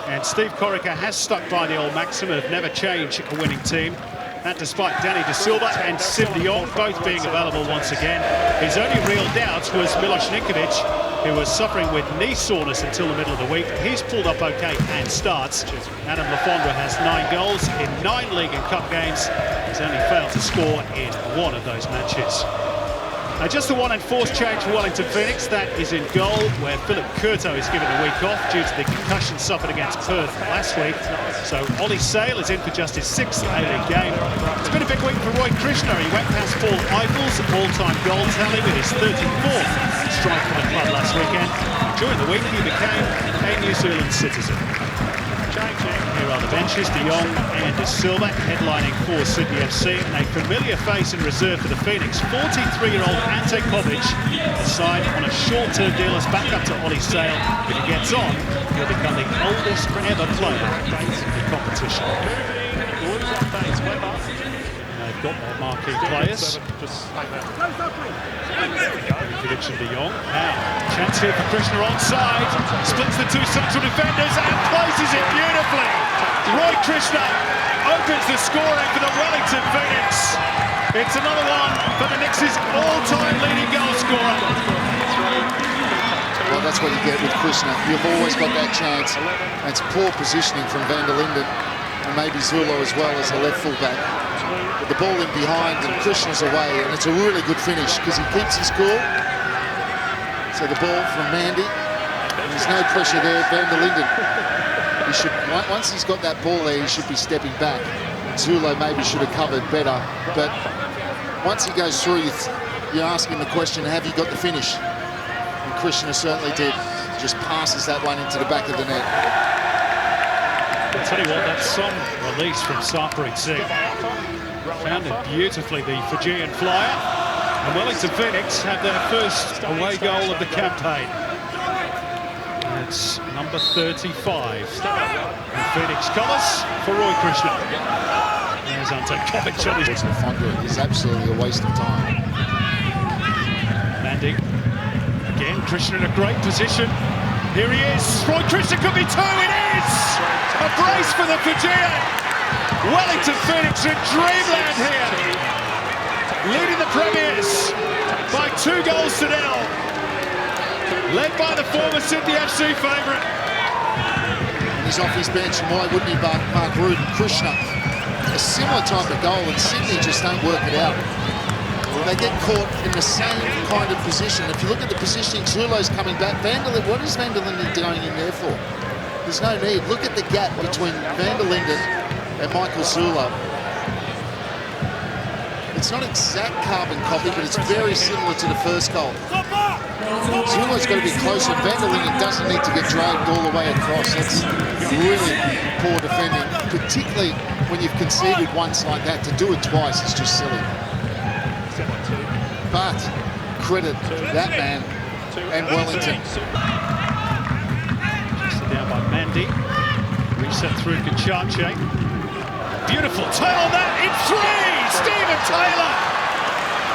And Steve Corica has stuck by the old maxim of never change a winning team. That despite Danny De Silva and Sim de Jong both being available once again. His only real doubt was Milos Ninkovic, who was suffering with knee soreness until the middle of the week. He's pulled up okay and starts. Adam Lafondra has 9 goals in 9 league and cup games. He's only failed to score in 1 of those matches. Just the one enforced change for Wellington Phoenix. That is in goal, where Philip Curto is given a week off due to the concussion suffered against Perth last week. So Ollie Sale is in for just his 6th A-League game. It's been a big week for Roy Krishna. He went past Paul Eiffel's all-time goal tally with his 34th strike for the club last weekend. During the week, he became a New Zealand citizen. Here are the benches, De Jong and De Silva headlining for Sydney FC. And a familiar face in reserve for the Phoenix, 43-year-old Ante Kovic, aside on a short-term deal as backup to Ollie Sale. If he gets on, he'll become the oldest ever player in the competition. They've got their marquee players. Kovic and De Jong. Now, chance here for Krishna onside. Splits the 2 central defenders and places it beautifully. Roy Krishna opens the scoring for the Wellington Phoenix. It's another one for the Knicks' all-time leading goal scorer. Well, that's what you get with Krishna. You've always got that chance. And it's poor positioning from Van der Linden and maybe Zulo as well as a left fullback. But the ball in behind and Krishna's away, and it's a really good finish because he keeps his cool. So the ball from Mandy. There's no pressure there. Van der Linden. He should, once he's got that ball there, he should be stepping back. Zulo maybe should have covered better, but once he goes through, you're asking the question, have you got the finish? And Krishna certainly did. Just passes that one into the back of the net. I'll tell you what, that's some release from Sarpreet Singh. Found it beautifully, the Fijian flyer. And Wellington Phoenix have their first away goal of the campaign. It's number 35. And Phoenix colours for Roy Krishna. There's Ante Kovic on his... Lafondra is absolutely a waste of time. Mandy. Again, Krishna in a great position. Here he is. Roy Krishna could be 2. It is! A brace for the Fijian. Wellington Phoenix in dreamland here. Leading the Premiers by 2 goals to 0. Led by the former Sydney FC favourite. He's off his bench, and why wouldn't he mark Rudin Krishna? A similar type of goal, and Sydney just don't work it out. They get caught in the same kind of position. If you look at the positioning, Zulo's coming back. What is Van der Linden going in there for? There's no need. Look at the gap between Van der Linden and Michael Zulo. It's not exact carbon copy, but it's very similar to the first goal. Zulo's got to be closer. Van der Linden doesn't need to get dragged all the way across. That's really poor defending, particularly when you've conceded once like that. To do it twice is just silly. But credit that man and Wellington. Down by Mandy. Reset through Kachache. Beautiful tail on that in 3. Stephen Taylor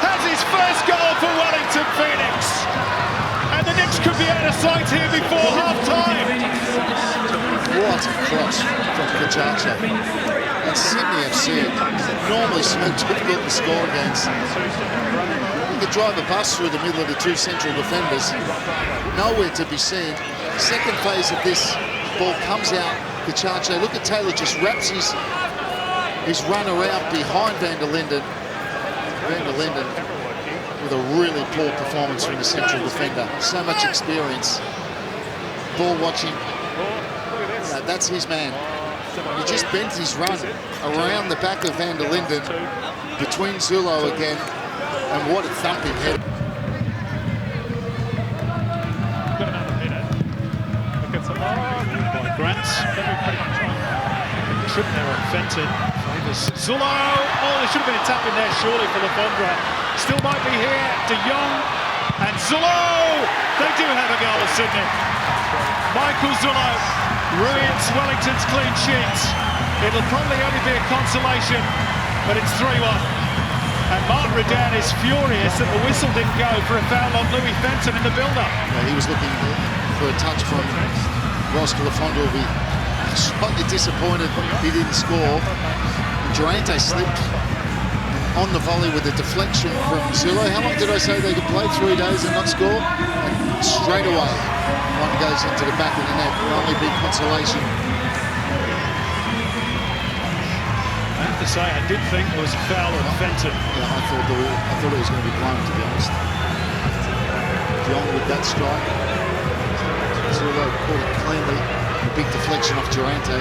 has his first goal for Wellington Phoenix. And the Knicks could be out of sight here before half-time. What a cross from Kachache. And Sydney FC, normally so difficult to score against. You could drive a bus through the middle of the 2 central defenders. Nowhere to be seen. Second phase of this ball comes out. Kachache, look at Taylor, just wraps his run around behind Van der Linden. Van der Linden with a really poor performance from the central defender. So much experience. Ball watching. That's his man. He just bent his run around the back of Van der Linden, between Zulo again, and what a thumping head. By Grant. Trip there on Fenton. Zulo. Oh, there should have been a tap in there surely for Lafondra. Still might be here. De Jong and Zulo. They do have a goal of Sydney. Michael Zulo ruins Wellington's clean sheet. It'll probably only be a consolation, but it's 3-1. And Martin Redan is furious that the whistle didn't go for a foul on Louis Fenton in the build-up. Yeah, he was looking for a touch from Ross Calafonda will be slightly disappointed he didn't score. And Durante slipped on the volley with a deflection from Zillo. How long did I say they could play? 3 days and not score? And straight away, one goes into the back of the net. Will only be consolation. I have to say, I did think there was a foul on Fenton. Yeah, I thought it was going to be blown, to be honest. Dion with that strike. Zillo caught it cleanly. A big deflection off Durante.